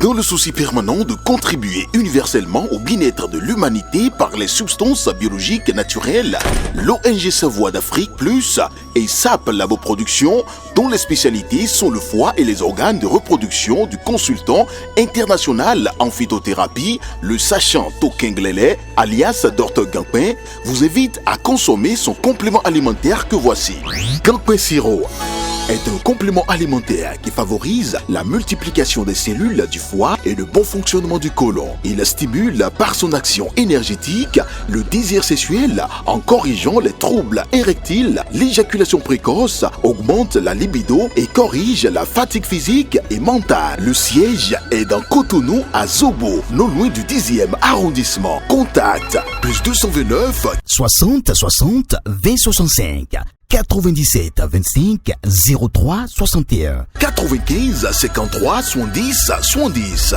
Dans le souci permanent de contribuer universellement au bien-être de l'humanité par les substances biologiques naturelles, l'ONG Savoie d'Afrique Plus et SAP Laboproduction, dont les spécialités sont le foie et les organes de reproduction du consultant international en phytothérapie, le sachant Tokenglele, alias Dr Gampin, vous invite à consommer son complément alimentaire que voici. Gampin Siro est un complément alimentaire qui favorise la multiplication des cellules du foie et le bon fonctionnement du côlon. Il stimule par son action énergétique le désir sexuel en corrigeant les troubles érectiles, l'éjaculation précoce, augmente la libido et corrige la fatigue physique et mentale. Le siège est dans Cotonou à Zobo, non loin du 10e arrondissement. Contact plus 229 60 60 20 65 97 25 03 61 95 53 70 70.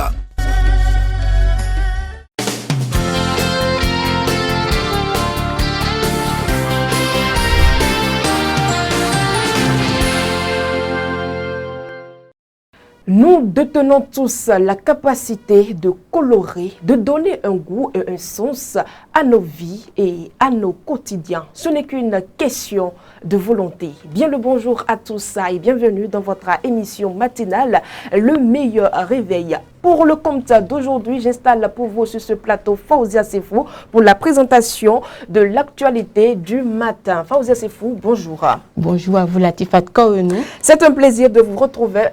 Nous détenons tous la capacité de colorer, de donner un goût et un sens à nos vies et à nos quotidiens. Ce n'est qu'une question de volonté. Bien le bonjour à tous et bienvenue dans votre émission matinale, Le meilleur réveil. Pour le compte d'aujourd'hui, j'installe pour vous sur ce plateau Faouzia Sefou pour la présentation de l'actualité du matin. Faouzia Sefou, bonjour. Bonjour à vous Latifat Kaouenou. C'est un plaisir de vous retrouver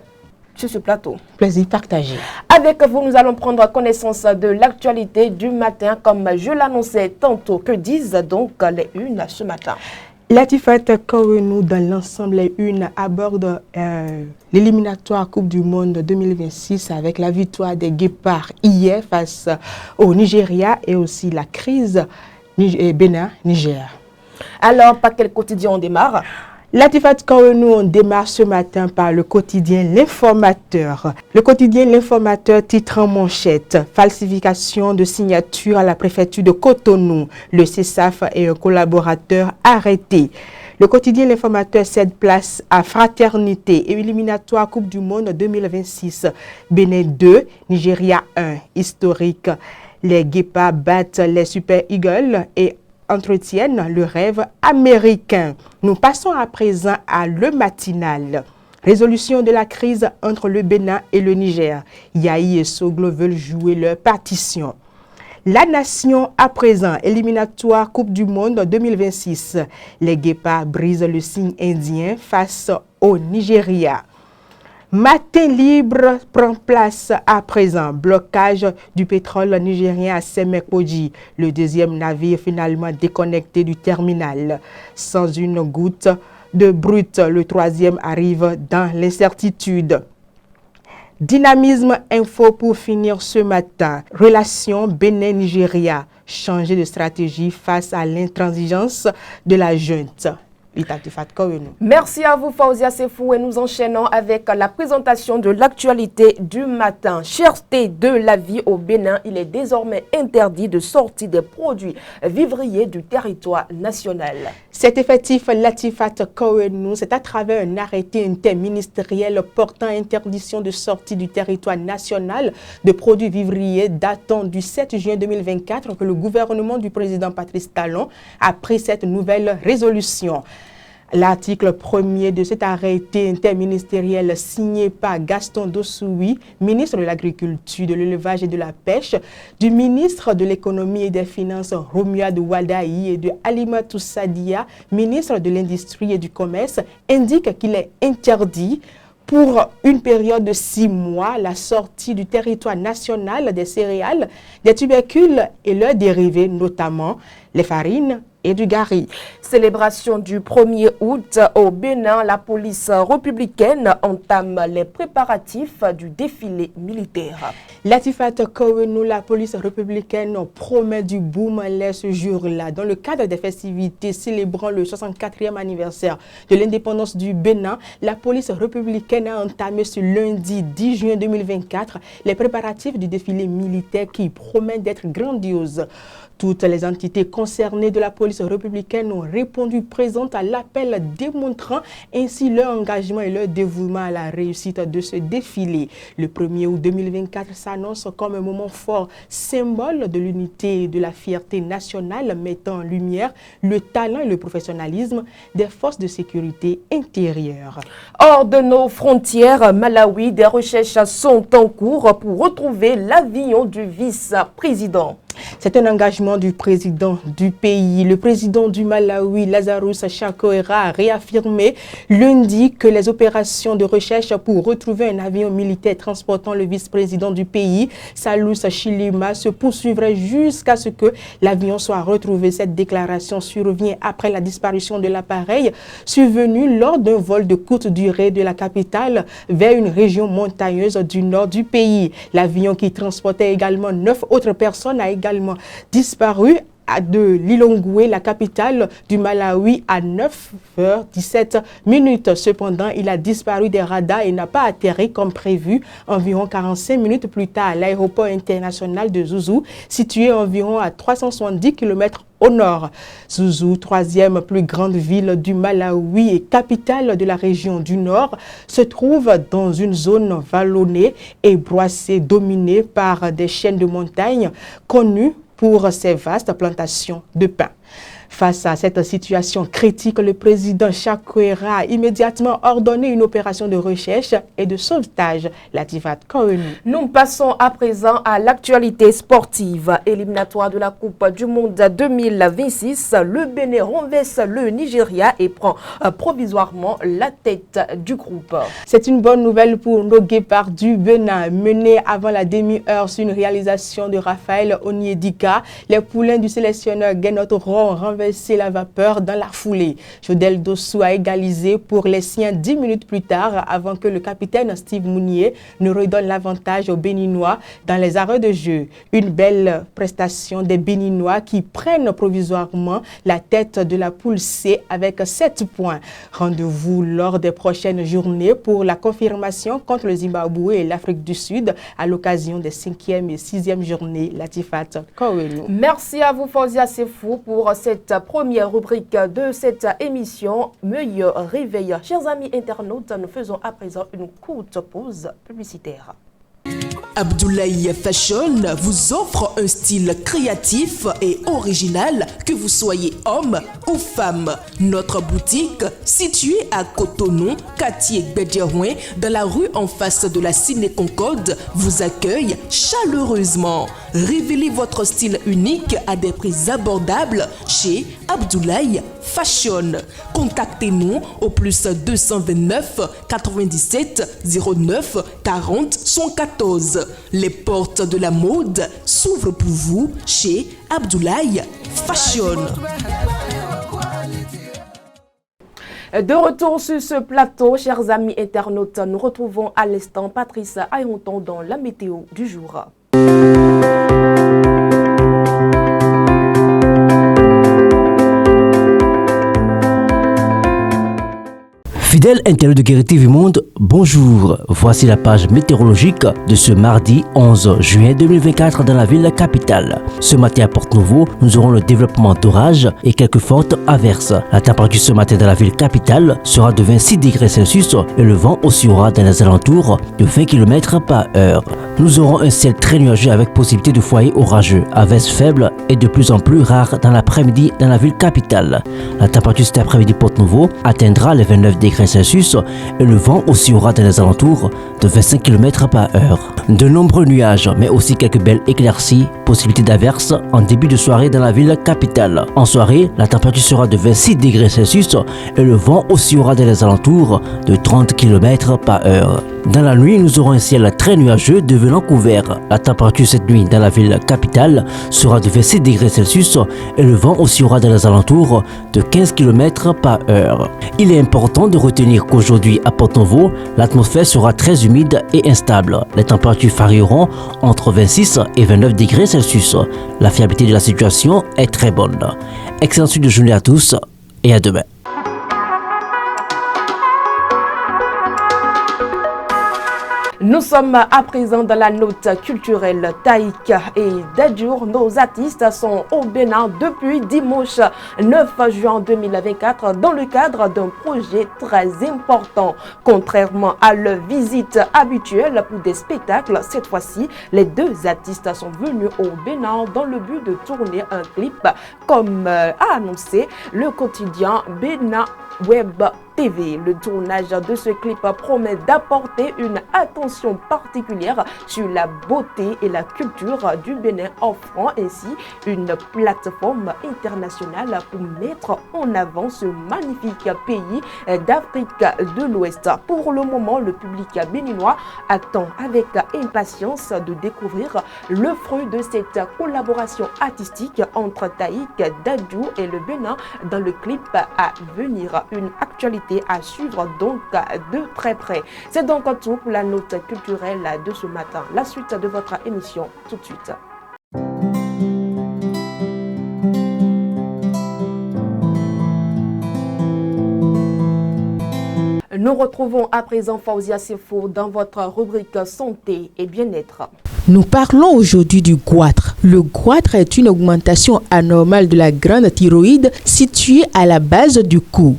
sur ce plateau. Plaisir partagé. Avec vous, nous allons prendre connaissance de l'actualité du matin, comme je l'annonçais tantôt. Que disent donc les unes ce matin? Latifat Kaouenou, dans l'ensemble, les unes abordent l'éliminatoire Coupe du Monde 2026 avec la victoire des Guépards hier face au Nigeria et aussi la crise Bénin-Niger. Alors, par quel quotidien on démarre? Latifat Kaouenou, on démarre ce matin par le quotidien L'Informateur. Le quotidien L'Informateur titre en manchette « Falsification de signature à la préfecture de Cotonou. Le CESAF et un collaborateur arrêté ». Le quotidien L'Informateur cède place à Fraternité et éliminatoire Coupe du Monde 2026. Bénin 2, Nigeria 1. Historique. Les Guépards battent les Super Eagles et entretiennent le rêve américain. Nous passons à présent à le matinal. Résolution de la crise entre le Bénin et le Niger. Yahi et Soglo veulent jouer leur partition. La nation à présent, éliminatoire Coupe du Monde 2026. Les Guépards brisent le signe indien face au Nigeria. Matin libre prend place à présent. Blocage du pétrole nigérien à Semekoji. Le deuxième navire finalement déconnecté du terminal. Sans une goutte de brut, le troisième arrive dans l'incertitude. Dynamisme info pour finir ce matin. Relation Bénin-Nigeria. Changer de stratégie face à l'intransigeance de la junte. Merci à vous Faouzia Sefou et nous enchaînons avec la présentation de l'actualité du matin. Cherté de la vie au Bénin, il est désormais interdit de sortir des produits vivriers du territoire national. Cet effectif Latifat Kaouenou, c'est à travers un arrêté interministériel portant interdiction de sortie du territoire national de produits vivriers datant du 7 juin 2024 que le gouvernement du président Patrice Talon a pris cette nouvelle résolution. L'article 1er de cet arrêté interministériel signé par Gaston Dossoui, ministre de l'Agriculture, de l'Élevage et de la Pêche, du ministre de l'Économie et des Finances Romuald Wadaï et de Alimatou Sadia, ministre de l'Industrie et du Commerce, indique qu'il est interdit pour une période de 6 mois la sortie du territoire national des céréales, des tubercules et leurs dérivés, notamment les farines et du gari. Célébration du 1er août au Bénin, la police républicaine entame les préparatifs du défilé militaire. Latifat Kaouenou, la police républicaine promet du boom ce jour-là. Dans le cadre des festivités célébrant le 64e anniversaire de l'indépendance du Bénin, la police républicaine a entamé ce lundi 10 juin 2024 les préparatifs du défilé militaire qui promet d'être grandiose. Toutes les entités concernées de la police police républicaine ont répondu présentes à l'appel, démontrant ainsi leur engagement et leur dévouement à la réussite de ce défilé. Le 1er août 2024 s'annonce comme un moment fort, symbole de l'unité et de la fierté nationale, mettant en lumière le talent et le professionnalisme des forces de sécurité intérieure. Hors de nos frontières, Malawi, des recherches sont en cours pour retrouver l'avion du vice-président. C'est un engagement du président du pays. Le président du Malawi, Lazarus Chakwera, a réaffirmé lundi que les opérations de recherche pour retrouver un avion militaire transportant le vice-président du pays, Salus Chilima, se poursuivraient jusqu'à ce que l'avion soit retrouvé. Cette déclaration survient après la disparition de l'appareil survenu lors d'un vol de courte durée de la capitale vers une région montagneuse du nord du pays. L'avion qui transportait également 9 autres personnes a également disparu de Lilongwe, la capitale du Malawi, à 9h17. Cependant, il a disparu des radars et n'a pas atterri comme prévu environ 45 minutes plus tard à l'aéroport international de Zuzu, situé environ à 370 km au nord. Zuzu, troisième plus grande ville du Malawi et capitale de la région du Nord, se trouve dans une zone vallonnée et boisée dominée par des chaînes de montagnes connues pour ses vastes plantations de pin. Face à cette situation critique, le président Chakwera a immédiatement ordonné une opération de recherche et de sauvetage. Latifa Kouenou. Nous passons à présent à l'actualité sportive. Éliminatoire de la Coupe du Monde 2026, le Bénin renverse le Nigeria et prend provisoirement la tête du groupe. C'est une bonne nouvelle pour nos guépards du Bénin. Menés avant la demi-heure sur une réalisation de Raphaël Onyedika, les poulains du sélectionneur Guénot ont renversé la vapeur dans la foulée. Jodel Dossou a égalisé pour les siens 10 minutes plus tard avant que le capitaine Steve Mounier ne redonne l'avantage aux Béninois dans les arrêts de jeu. Une belle prestation des Béninois qui prennent provisoirement la tête de la poule C avec 7 points. Rendez-vous lors des prochaines journées pour la confirmation contre le Zimbabwe et l'Afrique du Sud à l'occasion des 5e et 6e journées. Latifat Kouenou. Merci à vous Fawzia Sefou pour cette première rubrique de cette émission Meilleur réveil. Chers amis internautes, nous faisons à présent une courte pause publicitaire. Abdoulaye Fashion vous offre un style créatif et original, que vous soyez homme ou femme. Notre boutique, située à Cotonou, quartier Bédiarouin, dans la rue en face de la Ciné Concorde, vous accueille chaleureusement. Révélez votre style unique à des prix abordables chez Abdoulaye Fashion. Contactez-nous au plus 229 97 09 40 114. Les portes de la mode s'ouvrent pour vous chez Abdoulaye Fashion. De retour sur ce plateau, chers amis internautes, nous retrouvons à l'instant Patrice Ayonton dans la météo du jour. Fidèles internautes de Guérite TV Monde, bonjour. Voici la page météorologique de ce mardi 11 juin 2024 dans la ville capitale. Ce matin à Porte-Nouveau, nous aurons le développement d'orages et quelques fortes averses. La température ce matin dans la ville capitale sera de 26 degrés Celsius et le vent oscillera dans les alentours de 20 km par heure. Nous aurons un ciel très nuageux avec possibilité de foyers orageux, averses faibles et de plus en plus rares dans l'après-midi dans la ville capitale. La température cet après-midi Porte-Nouveau atteindra les 29 degrés Celsius et le vent oscillera dans les alentours de 25 km par heure. De nombreux nuages, mais aussi quelques belles éclaircies, possibilité d'averses en début de soirée dans la ville capitale. En soirée, la température sera de 26 degrés Celsius et le vent oscillera dans les alentours de 30 km par heure. Dans la nuit, nous aurons un ciel très nuageux devenant couvert. La température cette nuit dans la ville capitale sera de 26 degrés Celsius et le vent oscillera dans les alentours de 15 km par heure. Il est important de retenir qu'aujourd'hui à Porto-Novo, l'atmosphère sera très humide et instable. Les températures varieront entre 26 et 29 degrés Celsius. La fiabilité de la situation est très bonne. Excellente suite de journée à tous et à demain. Nous sommes à présent dans la note culturelle. Taïk et Dadjour, nos artistes, sont au Bénin depuis dimanche 9 juin 2024 dans le cadre d'un projet très important. Contrairement à leur visite habituelle pour des spectacles, cette fois-ci, les deux artistes sont venus au Bénin dans le but de tourner un clip, comme a annoncé le quotidien Bénin Web TV. Le tournage de ce clip promet d'apporter une attention particulière sur la beauté et la culture du Bénin, offrant ainsi une plateforme internationale pour mettre en avant ce magnifique pays d'Afrique de l'Ouest. Pour le moment, le public béninois attend avec impatience de découvrir le fruit de cette collaboration artistique entre Taïk, Dadjour et le Bénin dans le clip à venir. Une actualité à suivre donc de très près. C'est donc tout pour la note culturelle de ce matin. La suite de votre émission tout de suite. Nous retrouvons à présent Fauzia Sefo dans votre rubrique santé et bien-être. Nous parlons aujourd'hui du goitre. Le goitre est une augmentation anormale de la glande thyroïde située à la base du cou.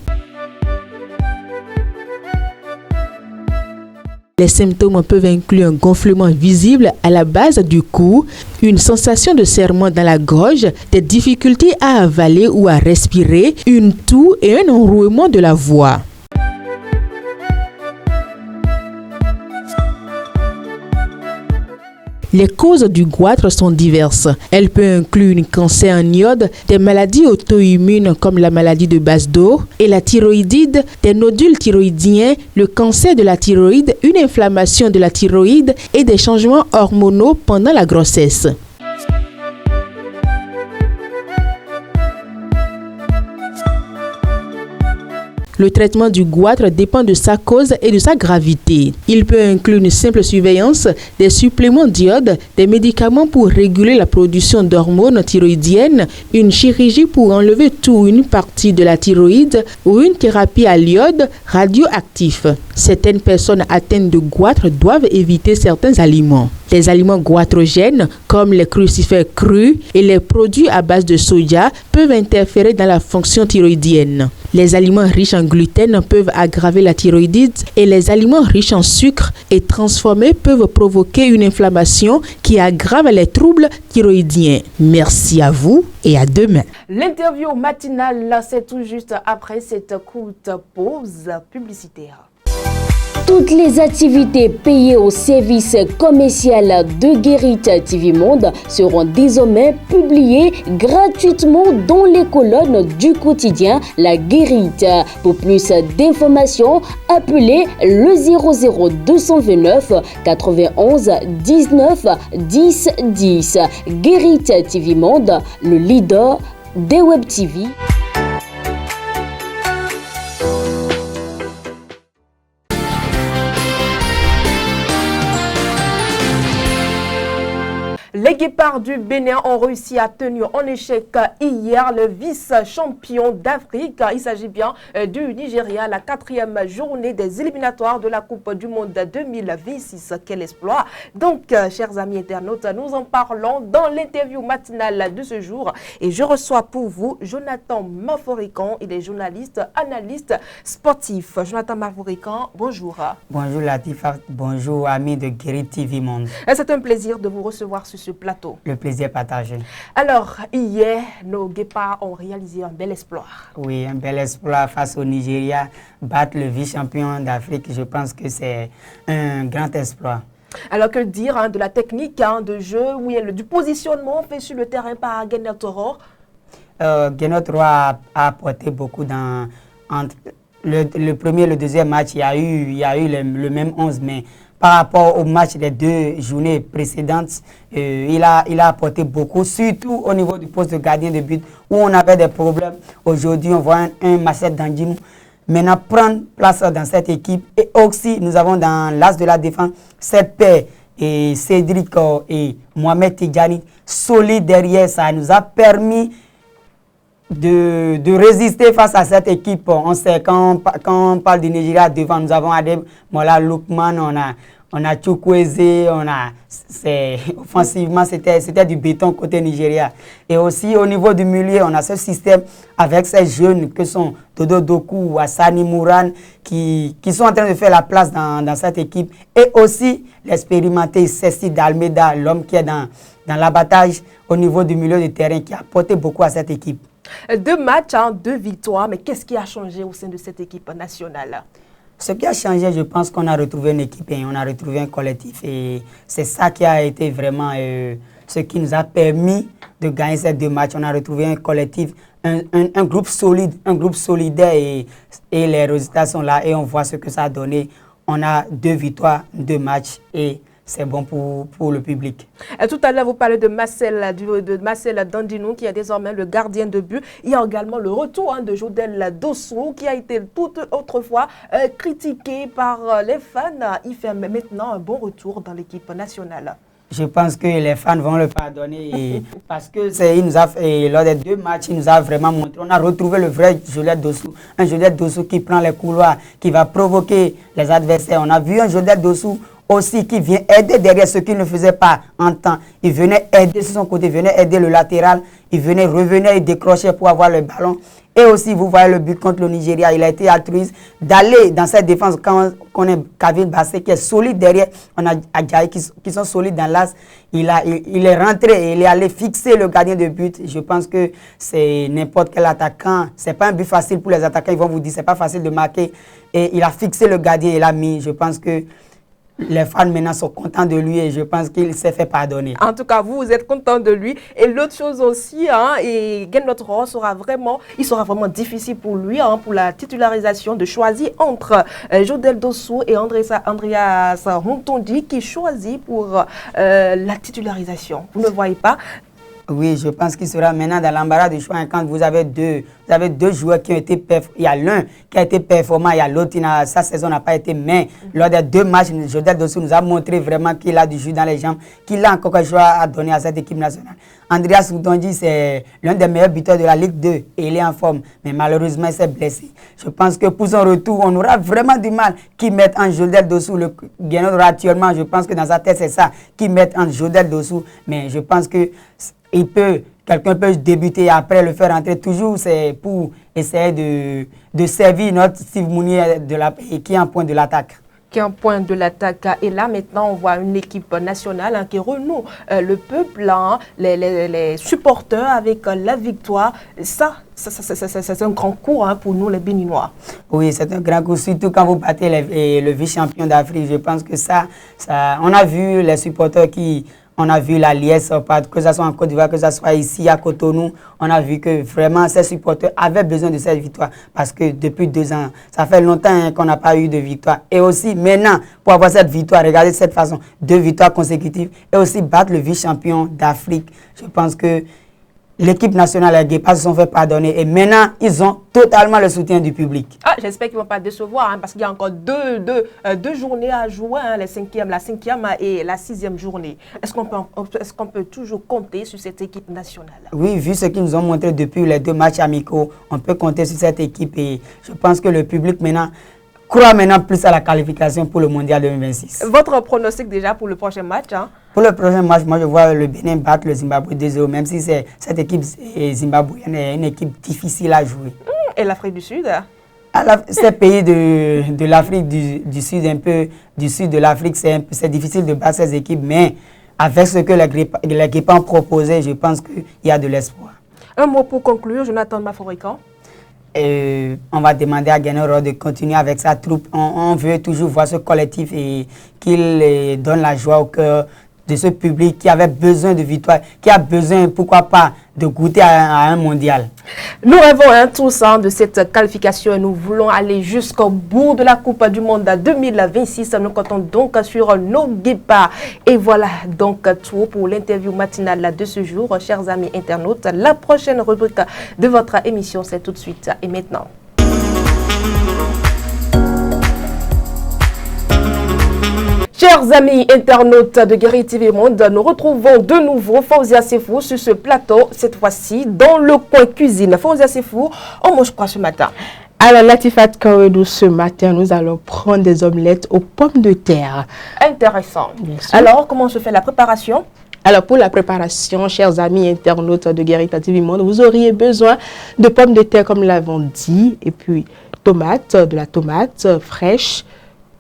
Les symptômes peuvent inclure un gonflement visible à la base du cou, une sensation de serrement dans la gorge, des difficultés à avaler ou à respirer, une toux et un enrouement de la voix. Les causes du goitre sont diverses. Elle peut inclure un cancer en iode, des maladies auto-immunes comme la maladie de Basedow et la thyroïdite, des nodules thyroïdiens, le cancer de la thyroïde, une inflammation de la thyroïde et des changements hormonaux pendant la grossesse. Le traitement du goitre dépend de sa cause et de sa gravité. Il peut inclure une simple surveillance, des suppléments d'iode, des médicaments pour réguler la production d'hormones thyroïdiennes, une chirurgie pour enlever tout ou une partie de la thyroïde ou une thérapie à l'iode radioactif. Certaines personnes atteintes de goitre doivent éviter certains aliments. Les aliments goitrogènes, comme les crucifères crus et les produits à base de soja, peuvent interférer dans la fonction thyroïdienne. Les aliments riches en gluten peuvent aggraver la thyroïdite et les aliments riches en sucre et transformés peuvent provoquer une inflammation qui aggrave les troubles thyroïdiens. Merci à vous et à demain. L'interview matinale, c'est tout juste après cette courte pause publicitaire. Toutes les activités payées au service commercial de Guérit TV Monde seront désormais publiées gratuitement dans les colonnes du quotidien La Guérite. Pour plus d'informations, appelez le 00229 91 19 10 10. Guérit TV Monde, le leader des Web TV. Les Guépards du Bénin ont réussi à tenir en échec hier le vice-champion d'Afrique. Il s'agit bien du Nigeria, la 4e journée des éliminatoires de la Coupe du Monde 2026. Quel exploit! Donc, chers amis internautes, nous en parlons dans l'interview matinale de ce jour. Et je reçois pour vous Jonathan Maforican, il est journaliste, analyste sportif. Jonathan Maforican, bonjour. Bonjour Latifa, bonjour amis de Guérit TV Monde. C'est un plaisir de vous recevoir sur ce plateau. Le plaisir partagé. Alors, hier, nos Guépards ont réalisé un bel exploit. Oui, un bel exploit face au Nigeria. Battre le vice-champion d'Afrique, je pense que c'est un grand exploit. Alors, que dire de la technique de jeu, oui, du positionnement fait sur le terrain par Guénot Toro? Guénot Toro a apporté beaucoup entre le premier et le deuxième match. Il y a eu le même 11, mais par rapport au match des 2 journées précédentes, il a apporté beaucoup, surtout au niveau du poste de gardien de but, où on avait des problèmes. Aujourd'hui, on voit un Marcel Danjim maintenant prendre place dans cette équipe. Et aussi, nous avons dans l'as de la défense cette paire, et Cédric et Mohamed Tidjani, solide derrière. Ça nous a permis de résister face à cette équipe. On sait, quand on parle du Nigeria devant, nous avons Adem Mola Lukman, on a Chukwueze, offensivement, c'était du béton côté Nigeria. Et aussi, au niveau du milieu, on a ce système avec ces jeunes que sont Dodo Doku, Hassani Mouran, qui sont en train de faire la place dans cette équipe. Et aussi, l'expérimenté Ceci d'Almeida, l'homme qui est dans l'abattage au niveau du milieu de terrain, qui a apporté beaucoup à cette équipe. 2 matchs, 2 victoires, mais qu'est-ce qui a changé au sein de cette équipe nationale? Ce qui a changé, je pense qu'on a retrouvé une équipe et on a retrouvé un collectif. Et c'est ça qui a été vraiment ce qui nous a permis de gagner ces 2 matchs. On a retrouvé un collectif, un groupe solide, un groupe solidaire et les résultats sont là et on voit ce que ça a donné. On a 2 victoires, 2 matchs et c'est bon pour le public. Tout à l'heure, vous parlez de Marcel Dandinou, qui est désormais le gardien de but. Il y a également le retour de Jodel Dossou, qui a été toute autrefois critiqué par les fans. Il fait maintenant un bon retour dans l'équipe nationale. Je pense que les fans vont le pardonner parce que il nous a fait, lors des 2 matchs, il nous a vraiment montré. On a retrouvé le vrai Jodel Dossou, un Jodel Dossou qui prend les couloirs, qui va provoquer les adversaires. On a vu un Jodel Dossou aussi qui vient aider derrière ce qu'il ne faisait pas en temps. Il venait aider sur son côté, il venait aider le latéral, il venait revenir et décrocher pour avoir le ballon. Et aussi, vous voyez le but contre le Nigeria, il a été altruiste d'aller dans cette défense quand on est Kavil Bassé qui est solide derrière. On a Adjaï qui sont solides dans l'as. Il est rentré et il est allé fixer le gardien de but. Je pense que c'est n'importe quel attaquant. C'est pas un but facile pour les attaquants. Ils vont vous dire c'est pas facile de marquer. Et il a fixé le gardien et il l'a mis. Je pense que les fans maintenant sont contents de lui et je pense qu'il s'est fait pardonner. En tout cas, vous êtes contents de lui. Et l'autre chose aussi, et Genotro sera vraiment difficile pour lui, pour la titularisation, de choisir entre Jodel Dossou et Andreas Hontondi qui choisit pour la titularisation. Vous ne voyez pas? Oui, je pense qu'il sera maintenant dans l'embarras du choix. Quand vous avez deux joueurs qui ont été performants, il y a l'un qui a été performant, il y a l'autre, sa saison n'a pas été. Mais lors des 2 matchs, Jodel Dossou nous a montré vraiment qu'il a du jus dans les jambes, qu'il a encore quelque chose à donner à cette équipe nationale. Andreas Hontondi, c'est l'un des meilleurs buteurs de la Ligue 2 et il est en forme. Mais malheureusement, il s'est blessé. Je pense que pour son retour, on aura vraiment du mal qui mette en Jodel Dossou. Le Guénot actuellement, je pense que dans sa tête, c'est ça, qui mette en Jodel Dossou. Mais je pense que quelqu'un peut débuter et après le faire rentrer. Toujours, c'est pour essayer de servir notre Steve Mounier qui est en point de l'attaque. Qui est en point de l'attaque. Et là, maintenant, on voit une équipe nationale qui renoue le peuple, les supporters avec la victoire. Ça c'est un grand coup pour nous, les Béninois. Oui, c'est un grand coup, surtout quand vous battez le vice-champion d'Afrique. Je pense que ça, on a vu les supporters on a vu la liesse, que ce soit en Côte d'Ivoire, que ce soit ici à Cotonou, on a vu que vraiment ces supporters avaient besoin de cette victoire. Parce que depuis 2 ans, ça fait longtemps qu'on n'a pas eu de victoire. Et aussi maintenant, pour avoir cette victoire, regardez de cette façon, 2 victoires consécutives, et aussi battre le vice-champion d'Afrique. Je pense que l'équipe nationale, les Guépards se sont fait pardonner et maintenant, ils ont totalement le soutien du public. J'espère qu'ils ne vont pas décevoir parce qu'il y a encore deux journées à jouer, la 5e et la 6e journée. Est-ce qu'on peut toujours compter sur cette équipe nationale? Oui, vu ce qu'ils nous ont montré depuis les 2 matchs amicaux, on peut compter sur cette équipe et je pense que le public maintenant croit maintenant plus à la qualification pour le Mondial 2026. Votre pronostic déjà pour le prochain match? Pour le prochain match, moi je vois le Bénin battre le Zimbabwe 2-0, même si cette équipe zimbabwéenne est une équipe difficile à jouer. Et l'Afrique du Sud? Ces pays de l'Afrique du Sud, un peu du sud de l'Afrique, c'est difficile de battre ces équipes, mais avec ce que les Guépards ont proposé, je pense qu'il y a de l'espoir. Un mot pour conclure, Jonathan Maforican. On va demander à Guénot de continuer avec sa troupe. On veut toujours voir ce collectif et qu'il donne la joie au cœur de ce public qui avait besoin de victoire, qui a besoin, pourquoi pas, de goûter à un mondial. Nous rêvons tous de cette qualification et nous voulons aller jusqu'au bout de la Coupe du Monde 2026. Nous comptons donc sur nos Guépards. Et voilà donc tout pour l'interview matinale de ce jour. Chers amis internautes, la prochaine rubrique de votre émission, c'est tout de suite et maintenant. Chers amis internautes de Guéri TV Monde, nous retrouvons de nouveau Fauzia Sefou sur ce plateau, cette fois-ci dans le coin cuisine. Fauzia Sefou, on mange quoi ce matin? Alors, Latifat Karedou, ce matin, nous allons prendre des omelettes aux pommes de terre. Intéressant. Alors, comment se fait la préparation? Alors, pour la préparation, chers amis internautes de Guérita TV Monde, vous auriez besoin de pommes de terre, comme nous l'avons dit, et puis de la tomate fraîche,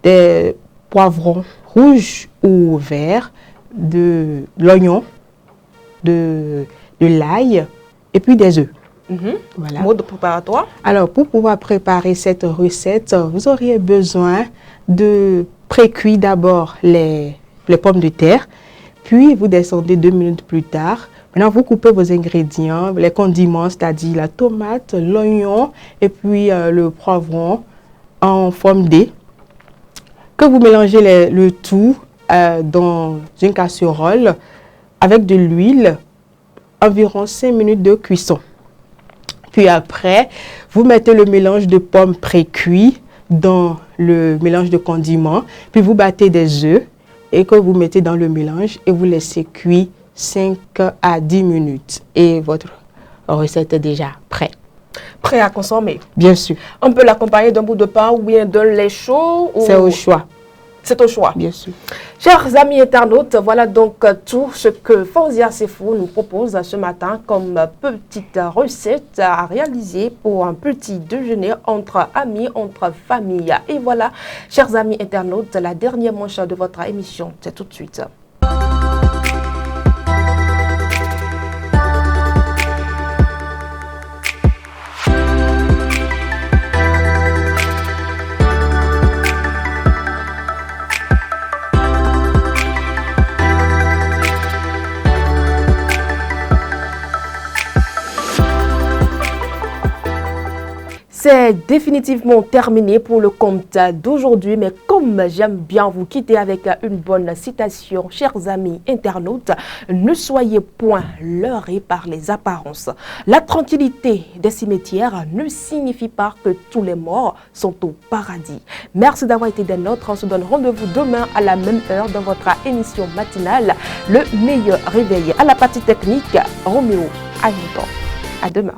des poivrons rouges ou verts, de l'oignon, de l'ail, et puis des œufs. Voilà. Mode préparatoire. Alors, pour pouvoir préparer cette recette, vous auriez besoin de pré-cuire d'abord les pommes de terre, puis vous descendez 2 minutes plus tard. Maintenant, vous coupez vos ingrédients, les condiments, c'est-à-dire la tomate, l'oignon et puis le poivron en forme D, que vous mélangez le tout dans une casserole avec de l'huile, environ 5 minutes de cuisson. Puis après, vous mettez le mélange de pommes pré-cuit dans le mélange de condiments. Puis vous battez des œufs et que vous mettez dans le mélange et vous laissez cuire 5 à 10 minutes. Et votre recette est déjà prête. Prêt à consommer. Bien sûr. On peut l'accompagner d'un bout de pain ou bien d'un lait chaud. C'est au choix. C'est au choix. Bien sûr. Chers amis internautes, voilà donc tout ce que Fauzia Sefou nous propose ce matin comme petite recette à réaliser pour un petit déjeuner entre amis, entre familles. Et voilà, chers amis internautes, la dernière manche de votre émission, c'est tout de suite. C'est définitivement terminé pour le compte d'aujourd'hui, mais comme j'aime bien vous quitter avec une bonne citation, chers amis internautes, ne soyez point leurrés par les apparences. La tranquillité des cimetières ne signifie pas que tous les morts sont au paradis. Merci d'avoir été des nôtres. On se donne rendez-vous demain à la même heure dans votre émission matinale, Le Meilleur Réveil. À la partie technique, Roméo Hamilton. À demain.